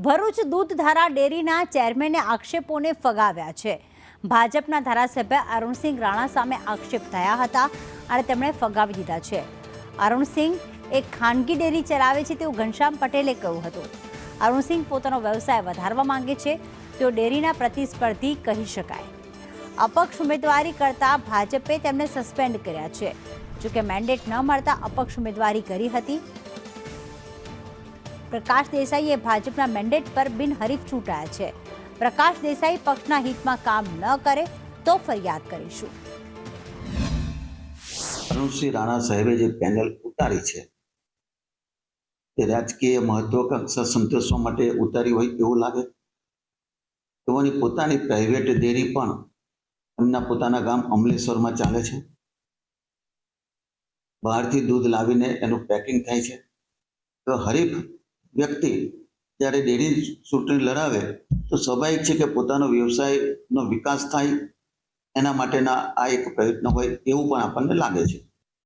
ભરૂચ દૂધધારા ડેરીના ચેરમેને આક્ષેપોને ફગાવ્યા છે। ભાજપના ધારાસભ્ય અરુણસિંહ રાણા સામે આક્ષેપ થયા હતા અને તેમણે ફગાવી દીધા છે। અરુણસિંહ એક ખાનગી ડેરી ચલાવે છે તેવું ઘનશ્યામ પટેલે કહ્યું હતું। અરુણસિંહ પોતાનો વ્યવસાય વધારવા માંગે છે, તેઓ ડેરીના પ્રતિસ્પર્ધી કહી શકાય। અપક્ષ ઉમેદવારી કરતા ભાજપે તેમને સસ્પેન્ડ કર્યા છે, જોકે મેન્ડેટ ન મળતા અપક્ષ ઉમેદવારી કરી હતી। પ્રકાશ દેસાઈએ ભાજપના મેન્ડેટ પર બિનહરીફ ચૂંટાયા છે। પ્રકાશ દેસાઈ પક્ષના હિતમાં કામ ન કરે તો ફરિયાદ કરીશું। અરુણસિંહ રાણા સાહેબે જે પેનલ ઉતારી છે તે રાજકીય મહત્વાકાંક્ષા સંતોષવા માટે ઉતારી હોય એવું લાગે। તેઓની પોતાની પ્રાઇવેટ ડેરી પણ એમના પોતાના ગામ અમલેશ્વરમાં ચાલે છે। બહારથી દૂધ લાવીને એનું પેકિંગ થાય છે। તો હરીફ વ્યક્તિ જ્યારે ડેરી ચૂંટણી લડાવે તો સ્વાભાવિક છે કે પોતાનો વ્યવસાયનો વિકાસ થાય, એના માટેના આ એક પ્રયત્ન હોય એવું પણ આપણને લાગે છે।